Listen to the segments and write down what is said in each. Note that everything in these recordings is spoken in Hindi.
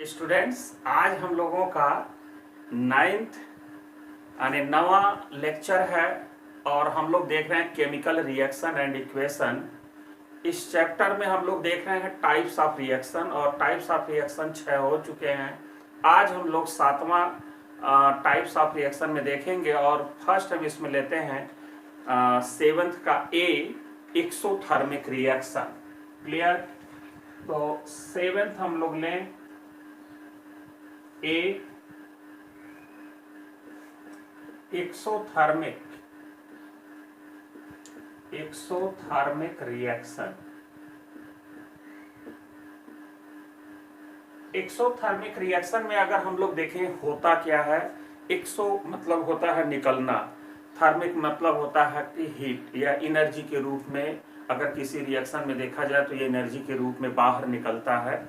स्टूडेंट्स, आज हम लोगों का 9th यानी 9वां लेक्चर है और हम लोग देख रहे हैं केमिकल रिएक्शन एंड इक्वेशन। इस चैप्टर में हम लोग देख रहे हैं टाइप्स ऑफ रिएक्शन और टाइप्स ऑफ रिएक्शन 6 हो चुके हैं। आज हम लोग 7वां टाइप्स ऑफ रिएक्शन में देखेंगे और फर्स्ट हम इसमें लेते हैं 7th का ए, एक्सोथर्मिक रिएक्शन। क्लियर? तो 7th हम लोग लें ए, एक्सोथर्मिक रिएक्शन। एक्सोथर्मिक रिएक्शन में अगर हम लोग देखें होता क्या है, एक्सो मतलब होता है निकलना, थर्मिक मतलब होता है कि हीट या एनर्जी के रूप में। अगर किसी रिएक्शन में देखा जाए तो ये एनर्जी के रूप में बाहर निकलता है।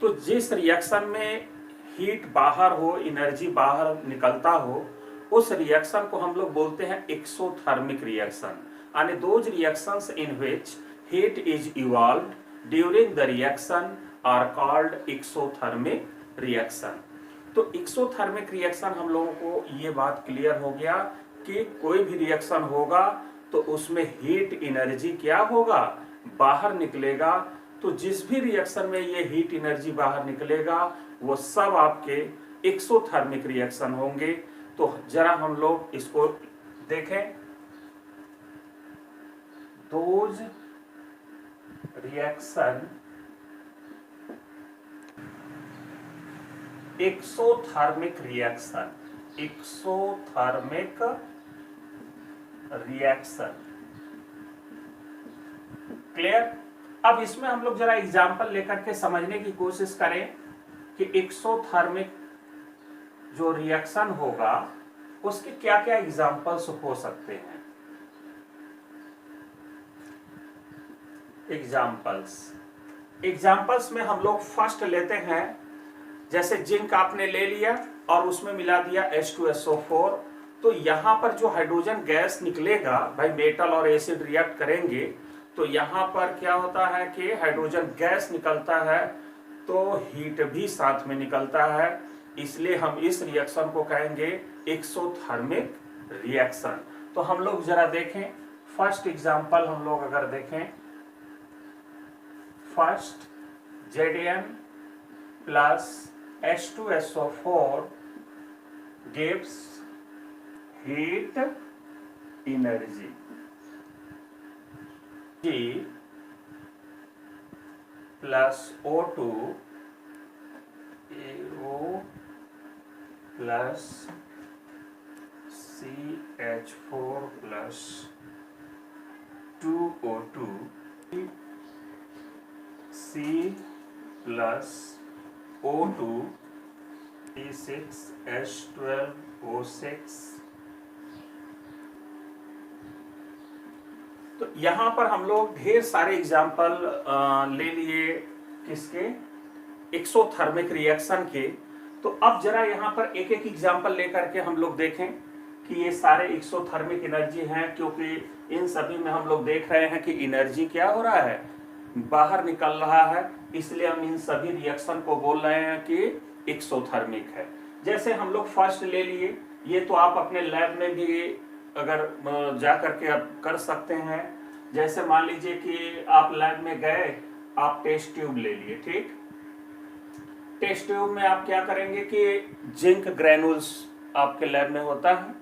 तो जिस रिएक्शन में हीट बाहर हो, एनर्जी बाहर निकलता हो, उस रिएक्शन को हम लोग बोलते हैं एक्सोथर्मिक रिएक्शन। यानी those reactions in which heat is evolved during the reaction are called exothermic reaction. तो एक्सोथर्मिक रिएक्शन हम लोगों को ये बात क्लियर हो गया कि कोई भी रिएक्शन होगा तो उसमें हीट एनर्जी क्या होगा, बाहर निकलेगा। तो जिस भी रिएक्शन में ये हीट एनर्जी बाहर निकलेगा वो सब आपके एक्सोथर्मिक रिएक्शन होंगे। तो जरा हम लोग इसको देखें। Those reaction exothermic reaction, exothermic reaction. Clear? अब इसमें हम लोग जरा एग्जांपल लेकर के समझने की कोशिश करें कि एक्सोथर्मिक जो रिएक्शन होगा उसके क्या क्या एग्जांपल्स हो सकते हैं। एग्जांपल्स में हम लोग फर्स्ट लेते हैं, जैसे जिंक आपने ले लिया और उसमें मिला दिया H2SO4। तो यहां पर जो हाइड्रोजन गैस निकलेगा, भाई मेटल और एसिड रिएक्ट करेंगे तो यहां पर क्या होता है कि हाइड्रोजन गैस निकलता है तो हीट भी साथ में निकलता है। इसलिए हम इस रिएक्शन को कहेंगे एक्सोथर्मिक रिएक्शन। तो हम लोग जरा देखें फर्स्ट एग्जांपल। हम लोग अगर देखें first, Zn plus H2SO4 gives heat energy। G plus O2 AO plus CH4 plus 2O2 C plus O2 C6H12O6। तो यहां पर हम लोग ढेर सारे एग्जाम्पल ले लिए किसके, एक्सोथर्मिक रिएक्शन के। तो अब जरा यहां पर एक एक एग्जाम्पल लेकर के हम लोग देखें कि ये सारे एक्सोथर्मिक एनर्जी हैं, क्योंकि इन सभी में हम लोग देख रहे हैं कि एनर्जी क्या हो रहा है, बाहर निकल रहा है। इसलिए हम इन सभी रिएक्शन को बोल रहे हैं कि एक्सोथर्मिक है। जैसे हम लोग फर्स्ट ले लिए, ये तो आप अपने लैब में भी अगर जा करके आप कर सकते हैं। जैसे मान लीजिए कि आप लैब में गए, आप टेस्ट ट्यूब ले लिए। ठीक, टेस्ट ट्यूब में आप क्या करेंगे कि जिंक ग्रैनुल्स आपके लैब में होता है,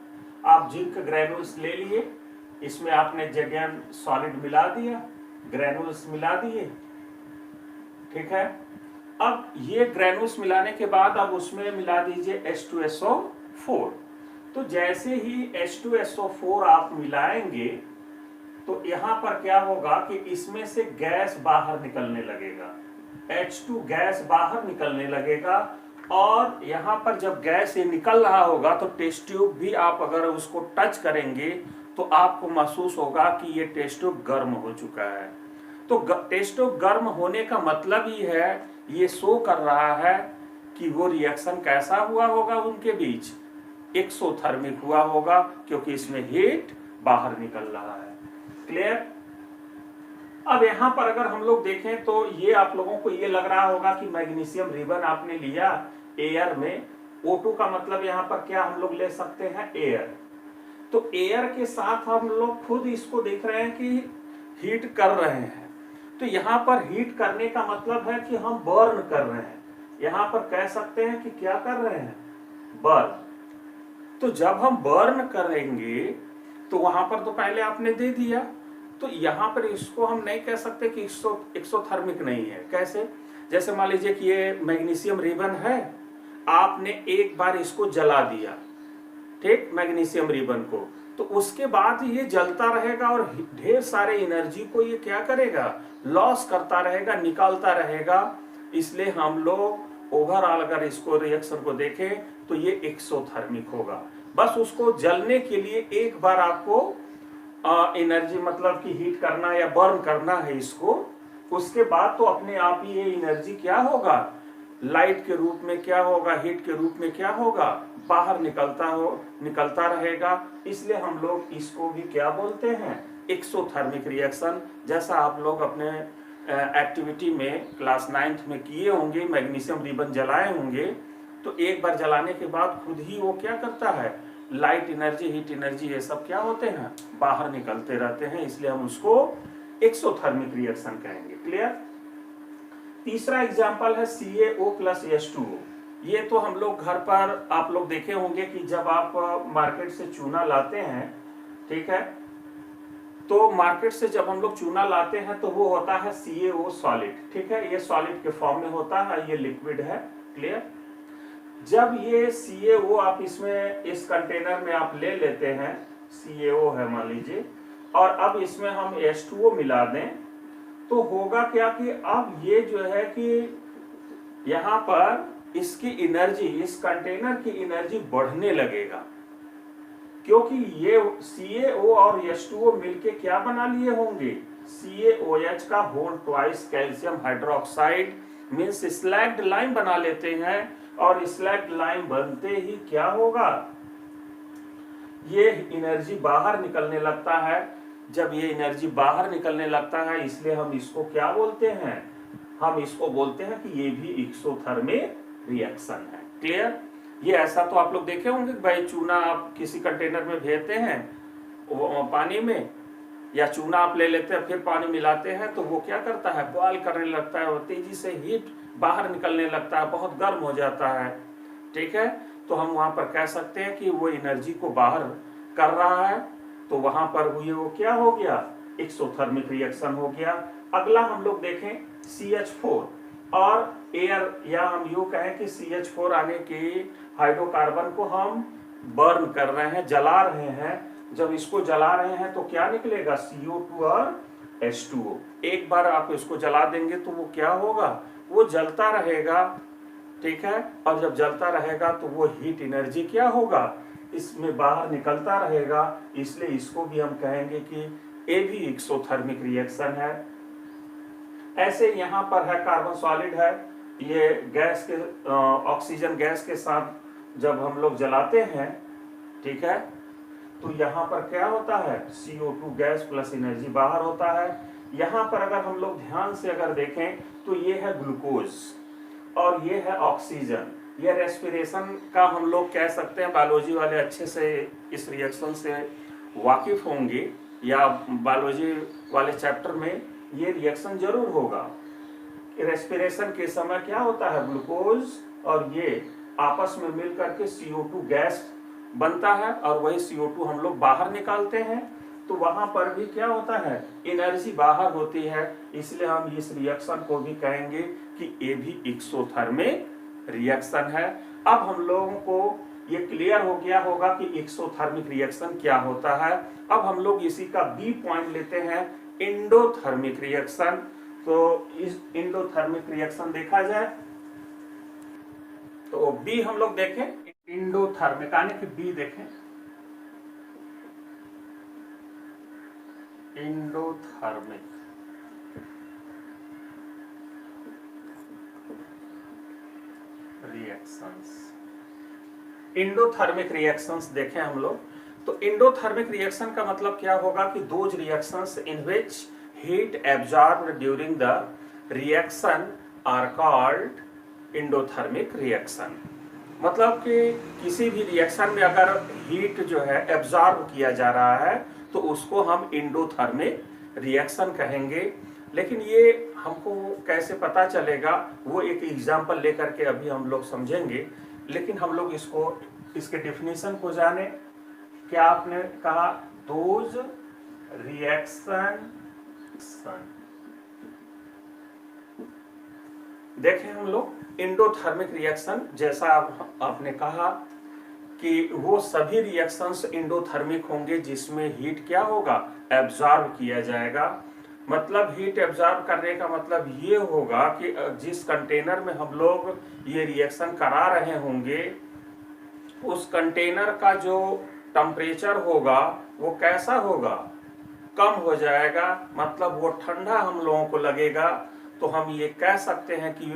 आप जिंक ग्रैनुल्स ले लिए, इसमें आपने Zn सॉलिड मिला दिया, ग्रैनुल्स मिला दिए। ठीक है, अब ये ग्रैनुल्स मिलाने के बाद अब उसमें मिला दीजिए H2SO4। तो जैसे ही H2SO4 आप मिलाएंगे तो यहां पर क्या होगा कि इसमें से गैस बाहर निकलने लगेगा, H2 गैस बाहर निकलने लगेगा। और यहां पर जब गैस ये निकल रहा होगा तो टेस्ट ट्यूब भी आप अगर उसको टच करेंगे तो आपको महसूस होगा कि ये टेस्ट ट्यूब गर्म हो चुका है। तो टेस्ट ट्यूब गर्म होने का मतलब ही है, ये शो कर रहा है कि वो रिएक्शन कैसा हुआ होगा, उनके बीच एक्सोथर्मिक हुआ होगा, क्योंकि इसमें हीट बाहर निकल रहा है। क्लियर? अब यहाँ पर अगर हम लोग देखें तो ये आप लोगों को ये लग रहा होगा कि मैग्नीशियम रिबन आपने लिया एयर में, O2 का मतलब यहाँ पर क्या हम लोग ले सकते हैं, एयर। तो एयर के साथ हम लोग खुद इसको देख रहे हैं कि हीट कर रहे हैं। तो यहाँ पर हीट करने का मतलब है कि हम बर्न कर रहे हैं। यहाँ पर कह सकते हैं कि क्या कर रहे हैं, बर्न। तो जब हम बर्न करेंगे तो वहां पर तो पहले आपने दे दिया, तो यहाँ पर इसको हम नहीं कह सकते कि एक्सोथर्मिक नहीं है। कैसे, जैसे मान लीजिए कि ये मैग्नीशियम रिबन है, आपने एक बार इसको जला दिया, ठीक, मैग्नीशियम रिबन को, तो उसके बाद ये जलता रहेगा और ढेर सारे एनर्जी को ये क्या करेगा, लॉस करता रहेगा, निकालता रहेगा। इसलिए हम लोग ओवरऑल अगर इसको रिएक्शन को देखें तो ये एक्सोथर्मिक होगा। बस उसको जलने के लिए एक बार आपको एनर्जी मतलब कि हीट करना या बर्न करना है इसको, उसके बाद तो अपने आप ही ये एनर्जी क्या होगा, लाइट के रूप में क्या होगा, हीट के रूप में क्या होगा, बाहर निकलता रहेगा। इसलिए हम लोग इसको भी क्या बोलते हैं, एक्सोथर्मिक रिएक्शन। जैसा आप लोग अपने एक्टिविटी में क्लास 9th में किए होंगे, मैग्नीशियम रिबन जलाए होंगे, तो एक बार जलाने के बाद खुद ही वो क्या करता है, लाइट एनर्जी, हीट एनर्जी, ये सब क्या होते हैं, बाहर निकलते रहते हैं। इसलिए हम उसको एक्सोथर्मिक रिएक्शन कहेंगे। क्लियर। तीसरा एग्जांपल है CaO प्लस H2O। ये तो हम लोग घर पर आप लोग देखे होंगे कि जब आप मार्केट से चूना लाते हैं, ठीक है, तो मार्केट से जब हम लोग चूना लाते हैं तो वो होता है CaO सॉलिड, ठीक है, ये सॉलिड के फॉर्म में होता है, ये लिक्विड है। क्लियर। जब ये CaO आप इसमें इस कंटेनर में आप ले लेते हैं, CaO है मान लीजिए, और अब इसमें हम H2O मिला दें, तो होगा क्या कि अब ये जो है कि यहाँ पर इसकी एनर्जी, इस कंटेनर की एनर्जी बढ़ने लगेगा, क्योंकि ये CaO और H2O मिलके क्या बना लिए होंगे, CaOH का whole twice calcium hydroxide means slaked lime बना लेते हैं। और स्लैग्ड लाइम बनते ही क्या होगा, ये एनर्जी बाहर निकलने लगता है। जब ये एनर्जी बाहर निकलने लगता है, इसलिए हम इसको क्या बोलते हैं, हम इसको बोलते हैं कि ये भी एक्सोथर्मिक रिएक्शन है। क्लियर। ये ऐसा तो आप लोग देखे होंगे कि भाई चूना आप किसी कंटेनर में भेजते हैं पानी में, या चूना आप ले लेते हैं फिर पानी मिलाते हैं, तो वो क्या करता है, बॉयल करने लगता है, वो तेजी से हीट बाहर निकलने लगता है, बहुत गर्म हो जाता है। ठीक है, तो हम वहां पर कह सकते हैं कि वो एनर्जी को बाहर कर रहा है, तो वहां पर वो क्या हो गया, एक्सोथर्मिक रिएक्शन हो गया। अगला हम लोग देखें CH4 और एयर, या हम यूं कहें कि CH4 आने के हाइड्रोकार्बन को हम बर्न कर रहे हैं, जला रहे हैं। जब इसको जला रहे हैं तो क्या निकलेगा, CO2 और H2O। एक बार आप इसको जला देंगे तो वो क्या होगा, वो जलता रहेगा, ठीक है, और जब जलता रहेगा तो वो हीट एनर्जी क्या होगा, इसमें बाहर निकलता रहेगा। इसलिए इसको भी हम कहेंगे कि ये भी एक्सोथर्मिक रिएक्शन है। ऐसे यहाँ पर है कार्बन सॉलिड है, ये गैस के ऑक्सीजन गैस के साथ जब हम लोग जलाते हैं, ठीक है, तो यहाँ पर क्या होता है, CO2 गैस प्लस एनर्जी बाहर होता है। यहाँ पर अगर हम लोग ध्यान से अगर देखें तो ये है ग्लूकोज और ये है ऑक्सीजन। ये रेस्पिरेशन का हम लोग कह सकते हैं, बायोलॉजी वाले अच्छे से इस रिएक्शन से वाकिफ होंगे, या बायोलॉजी वाले चैप्टर में ये रिएक्शन जरूर होगा। रेस्पिरेशन के समय क्या होता है, ग्लूकोज और ये आपस में मिलकर के CO2 गैस बनता है, और वही CO2 हम लोग बाहर निकालते हैं। तो वहां पर भी क्या होता है, एनर्जी बाहर होती है। इसलिए हम इस रिएक्शन को भी कहेंगे कि ये भी एक्सोथर्मिक रिएक्शन है। अब हम लोगों को ये क्लियर हो गया होगा कि एक्सोथर्मिक रिएक्शन क्या होता है। अब हम लोग इसी का B पॉइंट लेते हैं, एंडोथर्मिक रिएक्शन। तो इस एंडोथर्मिक रिएक्शन देखा जाए तो B हम लोग देखें, एंडोथर्मिक यानी कि B देखें, एंडोथर्मिक रिएक्शंस। एंडोथर्मिक रिएक्शंस देखें हम लोग, तो एंडोथर्मिक रिएक्शन का मतलब क्या होगा कि those reactions in which heat absorbed during the reaction are called endothermic reaction। मतलब कि किसी भी रिएक्शन में अगर हीट जो है एब्जॉर्ब किया जा रहा है तो उसको हम एंडोथर्मिक रिएक्शन कहेंगे। लेकिन ये हमको कैसे पता चलेगा वो एक एग्जांपल लेकर के अभी हम लोग समझेंगे। लेकिन हम लोग इसके डेफिनेशन को जाने। क्या आपने कहा? Those reaction. देखें हम लोग एंडोथर्मिक रिएक्शन, जैसा आपने कहा कि वो सभी रिएक्शंस एंडोथर्मिक होंगे जिसमें हीट क्या होगा? एब्जॉर्ब किया जाएगा। मतलब हीट एब्जॉर्ब करने का मतलब ये होगा कि जिस कंटेनर में हम लोग ये रिएक्शन करा रहे होंगे उस कंटेनर का जो टेम्परेचर होगा वो कैसा होगा? कम हो जाएगा। मतलब वो ठंडा हम लोगों को लगेगा। तो हम ये कह सकते हैं कि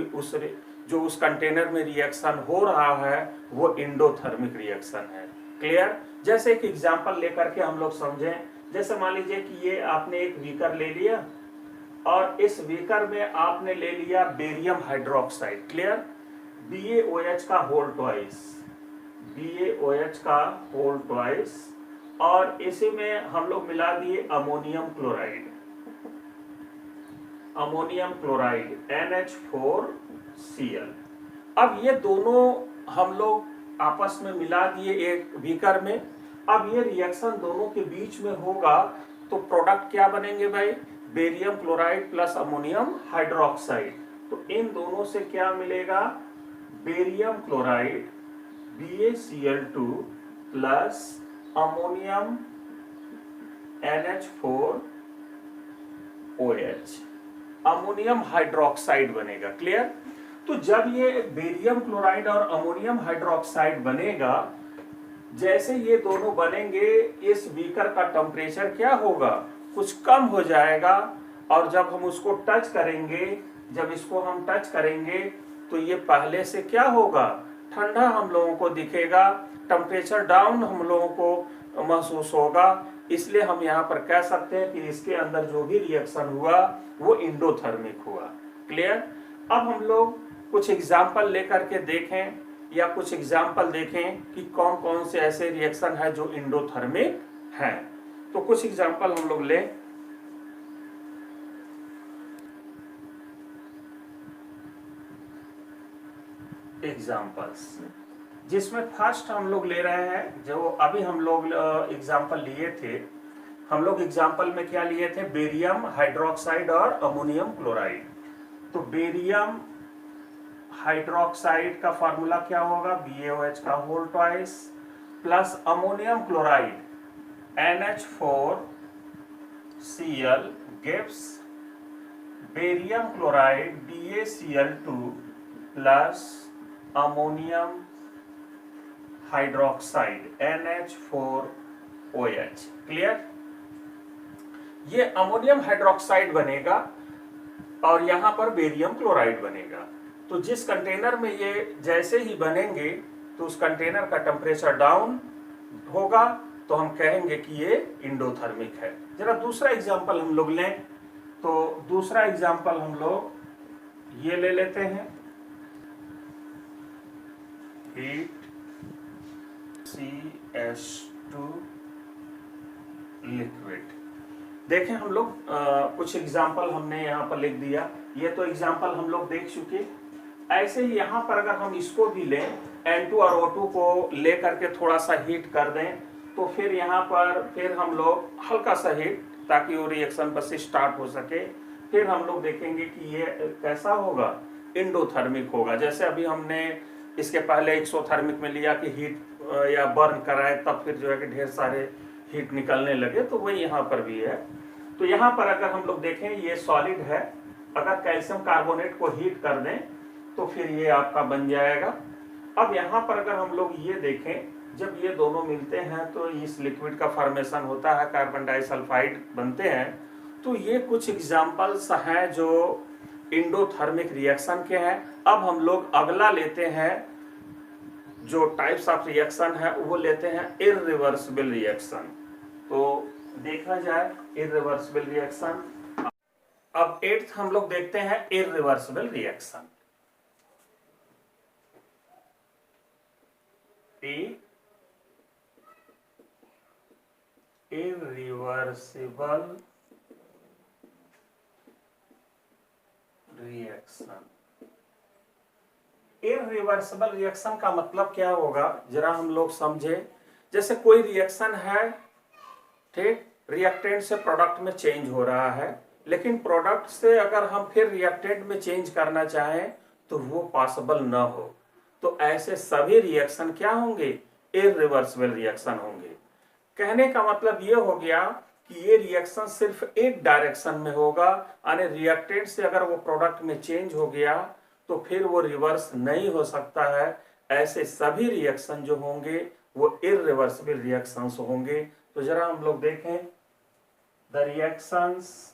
उस कंटेनर में रिएक्शन हो रहा है वो एंडोथर्मिक रिएक्शन है। क्लियर? जैसे एक एग्जांपल लेकर के हम लोग समझें। जैसे मान लीजिए कि ये आपने एक बीकर ले लिया और इस बीकर में आपने ले लिया बेरियम हाइड्रोक्साइड। क्लियर? BaOH का होल ट्वाइस, BaOH का होल ट्वाइस, और इसी में हम लोग मिला दिए अमोनियम क्लोराइड, NH4Cl। अब ये दोनों हम लोग आपस में मिला दिए एक बीकर में। अब ये रिएक्शन दोनों के बीच में होगा तो प्रोडक्ट क्या बनेंगे भाई? Barium chloride plus ammonium hydroxide. तो इन दोनों से क्या मिलेगा? Barium chloride BaCl2 plus ammonium NH4OH, ammonium hydroxide बनेगा। क्लियर? तो जब ये बेरियम क्लोराइड और अमोनियम हाइड्रोक्साइड बनेगा, जैसे ये दोनों बनेंगे इस बीकर का टेम्परेचर क्या होगा? कुछ कम हो जाएगा। और जब हम उसको टच करेंगे, जब इसको हम टच करेंगे तो ये पहले से क्या होगा? ठंडा हम लोगों को दिखेगा, टेम्परेचर डाउन हम लोगों को महसूस होगा। इसलिए हम यहाँ पर कह सकते हैं कि इसके अंदर जो भी रिएक्शन हुआ वो एंडोथर्मिक हुआ। क्लियर? अब हम लोग कुछ एग्जाम्पल लेकर के देखें या कुछ एग्जाम्पल देखें कि कौन कौन से ऐसे रिएक्शन है जो एंडोथर्मिक हैं। तो कुछ एग्जाम्पल हम लोग लें। एग्जाम्पल्स जिसमें फर्स्ट हम लोग ले रहे हैं, जो अभी हम लोग एग्जाम्पल लिए थे, हम लोग एग्जाम्पल में क्या लिए थे? बेरियम हाइड्रोक्साइड और अमोनियम क्लोराइड। तो बेरियम हाइड्रोक्साइड का फॉर्मूला क्या होगा? BaOH का whole twice plus ammonium chloride NH4Cl gives barium chloride BaCl2 plus ammonium hydroxide NH4OH। Clear? ये अमोनियम हाइड्रोक्साइड बनेगा और यहां पर बेरियम क्लोराइड बनेगा। तो जिस कंटेनर में ये जैसे ही बनेंगे तो उस कंटेनर का टेम्परेचर डाउन होगा, तो हम कहेंगे कि ये एंडोथर्मिक है। जरा दूसरा एग्जांपल हम लोग लें। तो दूसरा एग्जांपल हम लोग ये ले लेते हैं, हीट CH2 लिक्विड। देखें हम लोग कुछ एग्जाम्पल हमने यहाँ पर लिख दिया। ये तो एग्जाम्पल हम लोग देख चुके। ऐसे ही यहाँ पर अगर हम इसको भी लें, N2 और O2 को लेकर के थोड़ा सा हीट कर दें, तो फिर यहाँ पर फिर हम लोग हल्का सा हीट, ताकि वो रिएक्शन बस स्टार्ट हो सके। फिर हम लोग देखेंगे कि ये कैसा होगा? एंडोथर्मिक होगा। जैसे अभी हमने इसके पहले एक्सोथर्मिक में लिया कि हीट या बर्न कराए, तब फिर जो है कि ढेर सारे हीट निकलने लगे, तो वही यहाँ पर भी है। तो यहाँ पर अगर हम लोग देखें ये सॉलिड है, अगर कैल्शियम कार्बोनेट को हीट कर दें तो फिर ये आपका बन जाएगा। अब यहाँ पर अगर हम लोग ये देखें, जब ये दोनों मिलते हैं तो इस लिक्विड का फॉर्मेशन होता है, कार्बन डाइसल्फाइड बनते हैं। तो ये कुछ एग्जाम्पल्स हैं जो एंडोथर्मिक रिएक्शन के हैं। अब हम लोग अगला लेते हैं, जो टाइप्स ऑफ रिएक्शन है वो लेते हैं इररिवर्सिबल रिएक्शन। तो देखा जाए इररिवर्सिबल रिएक्शन। अब 8th हम लोग देखते हैं irreversible reaction. Irreversible reaction. Irreversible reaction का मतलब क्या होगा, जरा हम लोग समझे। जैसे कोई रिएक्शन है, ठीक, रिएक्टेंट से प्रोडक्ट में चेंज हो रहा है, लेकिन प्रोडक्ट से अगर हम फिर रिएक्टेंट में चेंज करना चाहें तो वो पॉसिबल ना हो, तो ऐसे सभी रिएक्शन क्या होंगे, इररिवर्सिबल रिएक्शन होंगे। कहने का मतलब ये हो गया कि ये रिएक्शन सिर्फ एक डायरेक्शन में होगा, यानी रिएक्टेंट से अगर वो प्रोडक्ट में चेंज हो गया तो फिर वो रिवर्स नहीं हो सकता है। ऐसे सभी रिएक्शन जो होंगे वो इररिवर्सिबल रिएक्शंस होंगे। तो जरा हम लोग देखें द रिएक्शंस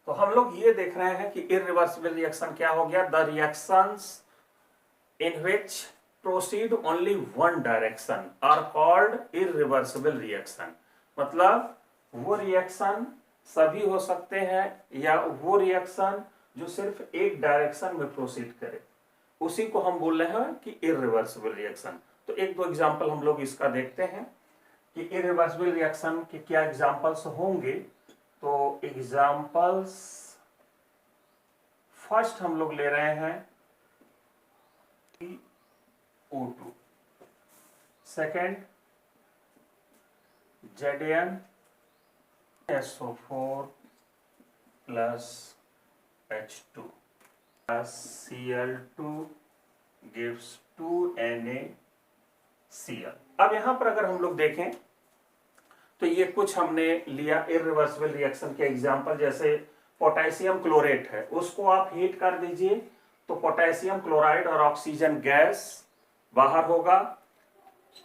तो हम लोग ये देख रहे हैं कि इररिवर्सिबल रिएक्शन क्या हो गया, the reactions in which proceed only one direction are called irreversible reaction. मतलब वो रिएक्शन सभी हो सकते हैं या वो रिएक्शन जो सिर्फ एक डायरेक्शन में प्रोसीड करे, उसी को हम बोल रहे हैं कि इररिवर्सिबल रिएक्शन। तो एक दो एग्जांपल हम लोग इसका देखते हैं कि इररिवर्सिबल रिएक्शन के क्या एग्जांपल्स होंगे। तो एग्जांपल्स फर्स्ट हम लोग ले रहे हैं O2, second ZnSO4 plus H2 plus Cl2 gives 2NaCl। अब यहां पर अगर हम लोग देखें तो ये कुछ हमने लिया इररिवर्सिबल रिएक्शन के एग्जांपल। जैसे पोटेशियम क्लोरेट है, उसको आप हीट कर दीजिए तो पोटेशियम क्लोराइड और ऑक्सीजन गैस बाहर होगा।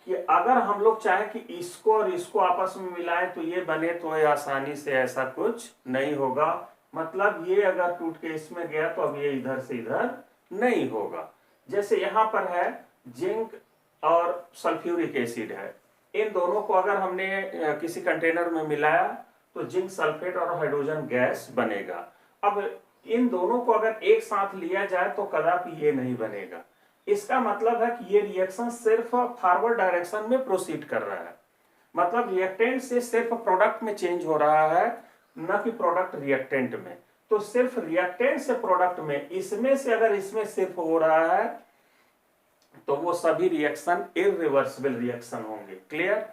कि अगर हम लोग चाहें कि इसको और इसको आपस में मिलाएं तो ये बने, तो ये आसानी से ऐसा कुछ नहीं होगा। मतलब ये अगर टूट के इसमें गया तो अब ये इधर से इधर नहीं होगा। जैसे यहां पर है जिंक और सल्फ्यूरिक एसिड है, इन दोनों को अगर हमने किसी कंटेनर में मिलाया तो जिंक सल्फेट और हाइड्रोजन गैस बनेगा। अब इन दोनों को अगर एक साथ लिया जाए तो कदापि ये नहीं बनेगा। इसका मतलब है कि ये रिएक्शन सिर्फ फॉरवर्ड डायरेक्शन में प्रोसीड कर रहा है। मतलब रिएक्टेंट से सिर्फ प्रोडक्ट में चेंज हो रहा है, न कि प्रोडक्ट रिएक्टेंट में। तो सिर्फ रिएक्टेंट से प्रोडक्ट में, इसमें से अगर इसमें सिर्फ हो रहा है तो वो सभी रिएक्शन इररिवर्सिबल रिएक्शन होंगे। क्लियर।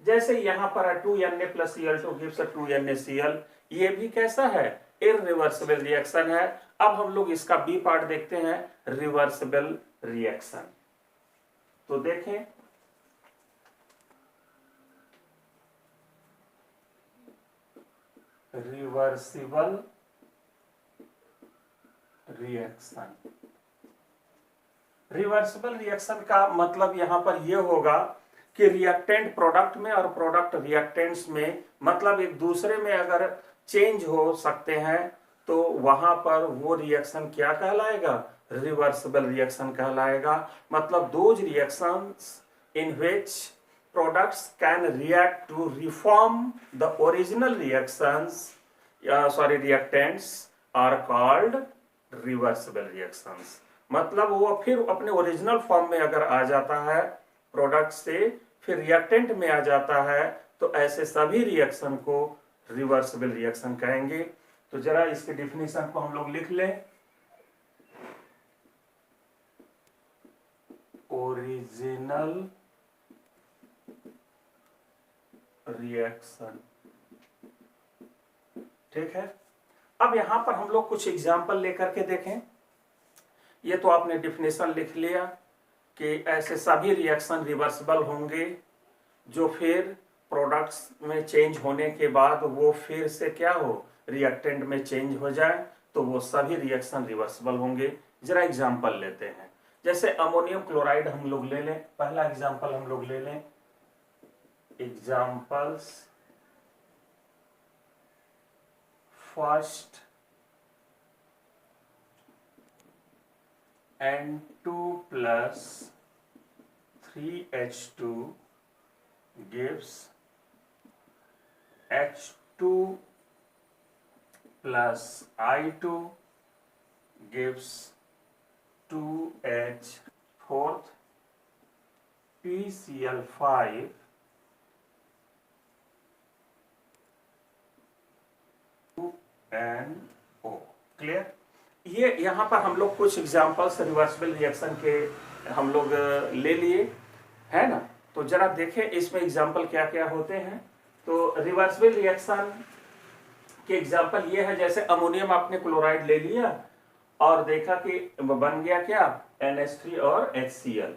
जैसे यहां पर है 2Na plus Cl2 gives 2NaCl, ये भी कैसा है, इररिवर्सिबल रिएक्शन है। अब हम लोग इसका बी पार्ट देखते हैं, रिवर्सिबल रिएक्शन। तो देखें रिवर्सिबल रिएक्शन। रिवर्सिबल रिएक्शन का मतलब यहां पर यह होगा कि रिएक्टेंट प्रोडक्ट में और प्रोडक्ट रिएक्टेंट्स में, मतलब एक दूसरे में अगर चेंज हो सकते हैं तो वहां पर वो रिएक्शन क्या कहलाएगा, रिवर्सिबल रिएक्शन कहलाएगा। मतलब those reactions in which products can react to reform the original reactants are called reversible reactions। मतलब वो फिर अपने ओरिजिनल फॉर्म में अगर आ जाता है, प्रोडक्ट से फिर रिएक्टेंट में आ जाता है, तो ऐसे सभी रिएक्शन को रिवर्सिबल रिएक्शन कहेंगे। तो जरा इसके डिफिनेशन को हम लोग लिख लें। ओरिजिनल रिएक्शन, ठीक है। अब यहां पर हम लोग कुछ एग्जाम्पल लेकर के देखें। ये तो आपने डिफिनेशन लिख लिया कि ऐसे सभी रिएक्शन रिवर्सिबल होंगे जो फिर प्रोडक्ट्स में चेंज होने के बाद वो फिर से क्या हो, रिएक्टेंट में चेंज हो जाए, तो वो सभी रिएक्शन रिवर्सिबल होंगे। जरा एग्जाम्पल लेते हैं। जैसे अमोनियम क्लोराइड हम लोग ले लें, पहला एग्जाम्पल हम लोग ले लें। Examples first N2 plus 3H2 gives H2 plus I2 gives 2H, fourth PCl5 2NO। Clear? ये यहाँ पर हम लोग कुछ एग्जांपल्स रिवर्सिबल रिएक्शन के हम लोग ले लिए, है ना। तो जरा देखें इसमें एग्जांपल क्या क्या होते हैं। तो रिवर्सिबल रिएक्शन के एग्जांपल ये है, जैसे अमोनियम आपने क्लोराइड ले लिया और देखा कि बन गया क्या, NH3 और HCl।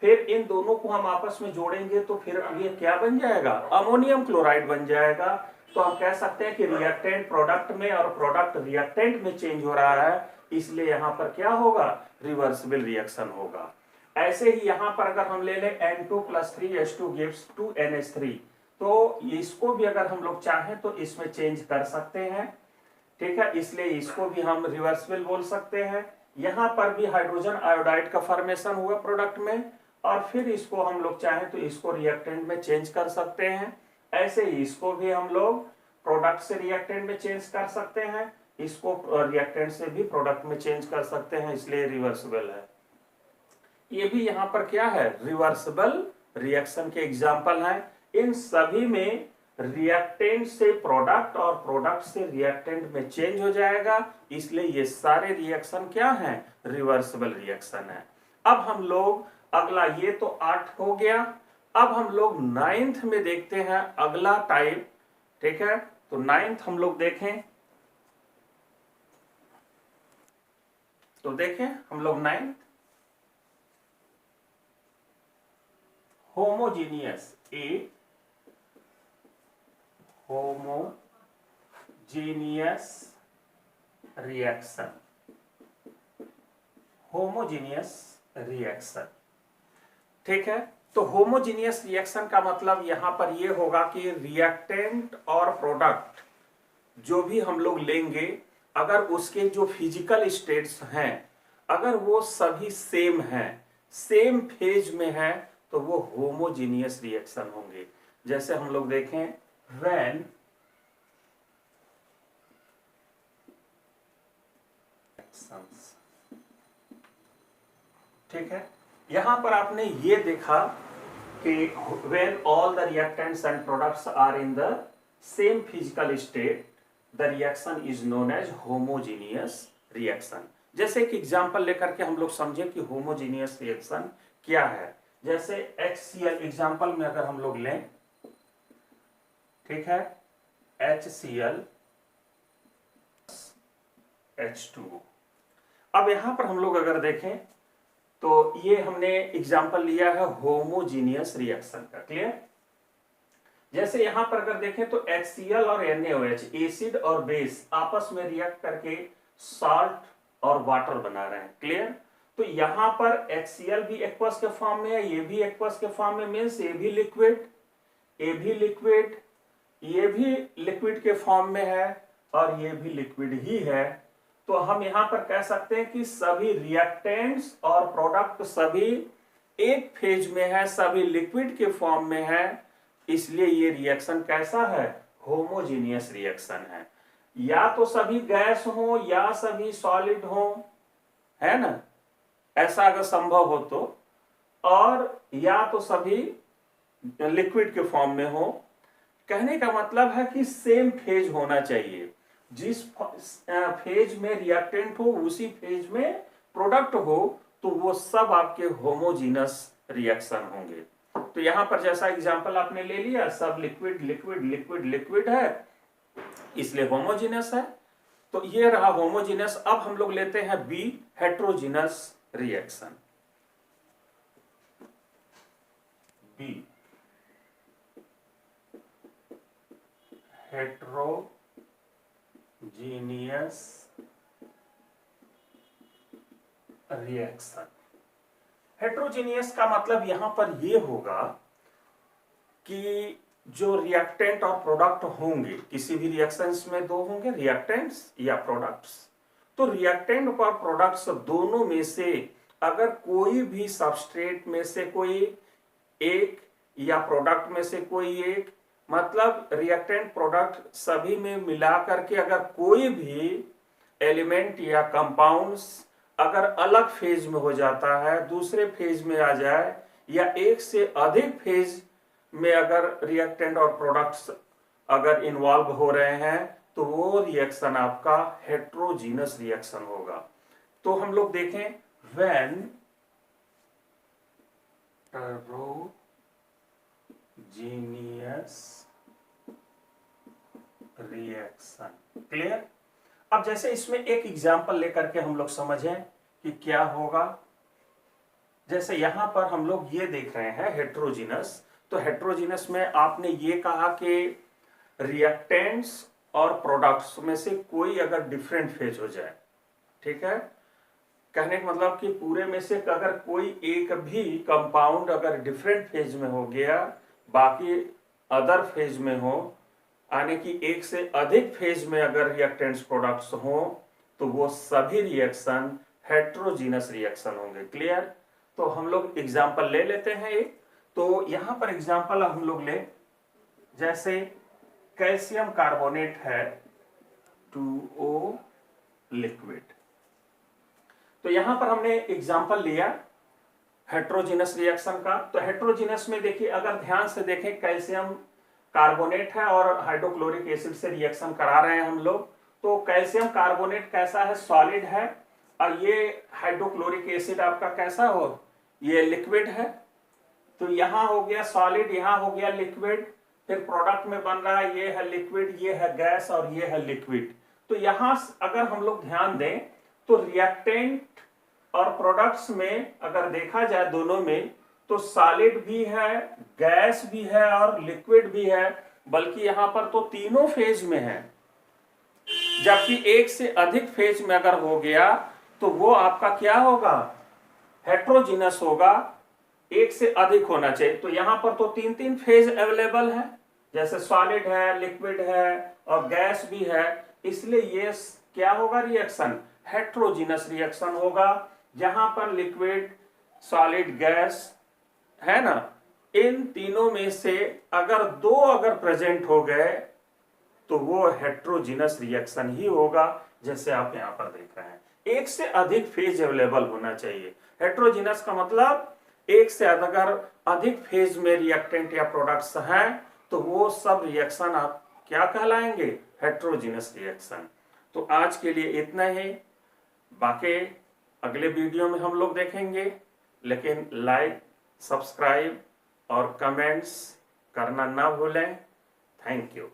फिर इन दोनों को हम आपस में जोड़ेंगे तो फिर ये क्या बन जाएगा, अमोनियम क्लोराइड बन जाएगा। तो हम कह सकते हैं कि रिएक्टेंट प्रोडक्ट में और प्रोडक्ट रिएक्टेंट में चेंज हो रहा है, इसलिए यहां पर क्या होगा, रिवर्सिबल रिएक्शन होगा। ऐसे ही यहां पर अगर हम ले लें N2 + 3H2 gives 2NH3, तो इसको भी अगर हम लोग चाहें तो इसमें चेंज कर सकते हैं, ठीक है, इसलिए इसको भी हम रिवर्सिबल बोल सकते हैं। यहां पर भी हाइड्रोजन आयोडाइड का फॉर्मेशन हुआ प्रोडक्ट में, और फिर इसको हम लोग चाहें तो इसको रिएक्टेंट में चेंज कर सकते हैं। ऐसे ही इसको भी हम लोग प्रोडक्ट से रिएक्टेंट में चेंज कर सकते हैं, इसको रिएक्टेंट से भी प्रोडक्ट में चेंज कर सकते हैं, इसलिए रिवर्सिबल है। ये भी यहाँ पर क्या है, रिवर्सिबल रिएक्शन के एग्जाम्पल हैं। इन सभी में रिएक्टेंट से प्रोडक्ट और प्रोडक्ट से रिएक्टेंट में चेंज हो जाएगा, इसलिए ये सारे रिएक्शन क्या हैं, रिवर्सिबल रिएक्शन है। अब हम लोग अगला, ये तो 8 हो गया, अब हम लोग 9th में देखते हैं अगला टाइप, ठीक है। तो 9th हम लोग देखें, तो देखें हम लोग 9th होमोजीनियस, ए होमोजीनियस रिएक्शन, होमोजीनियस रिएक्शन, ठीक है। तो होमोजीनियस रिएक्शन का मतलब यहां पर यह होगा कि रिएक्टेंट और प्रोडक्ट जो भी हम लोग लेंगे, अगर उसके जो फिजिकल स्टेट्स हैं अगर वो सभी सेम हैं, सेम फेज में है, तो वो होमोजीनियस रिएक्शन होंगे। जैसे हम लोग देखें, व्हेन ठीक है, यहां पर आपने ये देखा कि when all the reactants and products are in the same physical state, the reaction is known as homogeneous reaction। जैसे एक एग्जांपल लेकर के हम लोग समझे कि होमोजीनियस रिएक्शन क्या है। जैसे HCl एग्जांपल में अगर हम लोग लें, ठीक है, HCl H2O। अब यहां पर हम लोग अगर देखें तो ये हमने एग्जाम्पल लिया है होमोजीनियस रिएक्शन का, क्लियर। जैसे यहां पर अगर देखें तो HCl और NaOH, एसिड और बेस आपस में रिएक्ट करके साल्ट और वाटर बना रहे हैं, क्लियर। तो यहां पर HCl भी एक्वस के फॉर्म में है, ये भी एक्वस के फॉर्म में, मीन्स ये भी लिक्विड, ये भी लिक्विड, ये भी लिक्विड के फॉर्म में है और ये भी लिक्विड ही है। तो हम यहां पर कह सकते हैं कि सभी रिएक्टेंट्स और प्रोडक्ट सभी एक फेज में है, सभी लिक्विड के फॉर्म में है, इसलिए ये रिएक्शन कैसा है, होमोजीनियस रिएक्शन है। या तो सभी गैस हो या सभी सॉलिड हो, है ना, ऐसा अगर संभव हो तो, और या तो सभी लिक्विड के फॉर्म में हो। कहने का मतलब है कि सेम फेज होना चाहिए, जिस फेज में रिएक्टेंट हो उसी फेज में प्रोडक्ट हो, तो वो सब आपके होमोजीनस रिएक्शन होंगे। तो यहां पर जैसा एग्जांपल आपने ले लिया, सब लिक्विड लिक्विड लिक्विड लिक्विड है, इसलिए होमोजीनस है। तो ये रहा होमोजीनस। अब हम लोग लेते हैं B, heterogeneous reaction. B, heterogeneous reaction. Heterogeneous का मतलब यहां पर यह होगा कि जो रिएक्टेंट और प्रोडक्ट होंगे, किसी भी रिएक्शंस में दो होंगे, रिएक्टेंट्स या प्रोडक्ट्स। तो रिएक्टेंट और प्रोडक्ट्स दोनों में से अगर कोई भी सबस्ट्रेट में से कोई एक या प्रोडक्ट में से कोई एक, मतलब रिएक्टेंट प्रोडक्ट सभी में मिला करके अगर कोई भी एलिमेंट या कंपाउंड्स अगर अलग फेज में हो जाता है, दूसरे फेज में आ जाए, या एक से अधिक फेज में अगर रिएक्टेंट और प्रोडक्ट्स अगर इन्वॉल्व हो रहे हैं, तो वो रिएक्शन आपका हेट्रोजीनस रिएक्शन होगा। तो हम लोग देखें, व्हेन हेट्रोजीनियस रिएक्शन, क्लियर। अब जैसे इसमें एक एग्जांपल लेकर के हम लोग समझें कि क्या होगा। जैसे यहां पर हम लोग ये देख रहे हैं हेट्रोजीनस, तो हेट्रोजीनस में आपने ये कहा कि रिएक्टेंट्स और प्रोडक्ट्स में से कोई अगर डिफरेंट फेज हो जाए, ठीक है, कहने का मतलब कि पूरे में से अगर कोई एक भी कंपाउंड अगर डिफरेंट फेज में हो गया, बाकी अदर फेज में हो, यानी कि एक से अधिक फेज में अगर रिएक्टेंट्स प्रोडक्ट्स हो, तो वो सभी रिएक्शन हेट्रोजीनस रिएक्शन होंगे, क्लियर। तो हम लोग एग्जांपल ले लेते हैं एक। तो यहां पर एग्जांपल हम लोग ले, जैसे कैल्शियम कार्बोनेट है 2O लिक्विड। तो यहां पर हमने एग्जांपल लिया हेट्रोजीनस रिएक्शन का। तो हेट्रोजीनस में देखिए, अगर ध्यान से देखें, कैल्शियम कार्बोनेट है और हाइड्रोक्लोरिक एसिड से रिएक्शन करा रहे हैं हम लोग। तो कैल्शियम कार्बोनेट कैसा है, सॉलिड है, और ये हाइड्रोक्लोरिक एसिड आपका कैसा हो, ये लिक्विड है। तो यहां हो गया सॉलिड, यहां हो गया लिक्विड, फिर प्रोडक्ट में बन रहा है, ये है लिक्विड, ये है गैस और ये है लिक्विड। तो यहां अगर हम लोग ध्यान दें तो रिएक्टेंट और प्रोडक्ट्स में अगर देखा जाए दोनों में, तो सॉलिड भी है, गैस भी है और लिक्विड भी है, बल्कि यहां पर तो तीनों फेज में है। जबकि एक से अधिक फेज में अगर हो गया तो वो आपका क्या होगा, हेट्रोजीनस होगा, एक से अधिक होना चाहिए। तो यहां पर तो तीन तीन फेज अवेलेबल है, जैसे सॉलिड है, लिक्विड है और गैस भी है, इसलिए ये क्या होगा, रिएक्शन हेट्रोजीनस रिएक्शन होगा। जहां पर लिक्विड, सॉलिड, गैस है ना, इन तीनों में से अगर दो अगर प्रेजेंट हो गए तो वो हेट्रोजीनस रिएक्शन ही होगा, जैसे आप यहां पर देख रहे हैं। एक से अधिक फेज अवेलेबल होना चाहिए। हेट्रोजीनस का मतलब एक से अगर अधिक फेज में रिएक्टेंट या प्रोडक्ट्स हैं, तो वो सब रिएक्शन आप क्या कहलाएंगे, हेट्रोजीनस रिएक्शन। तो आज के लिए इतना ही, बाकी अगले वीडियो में हम लोग देखेंगे। लेकिन लाइक, सब्सक्राइब और कमेंट्स करना ना भूलें। Thank you.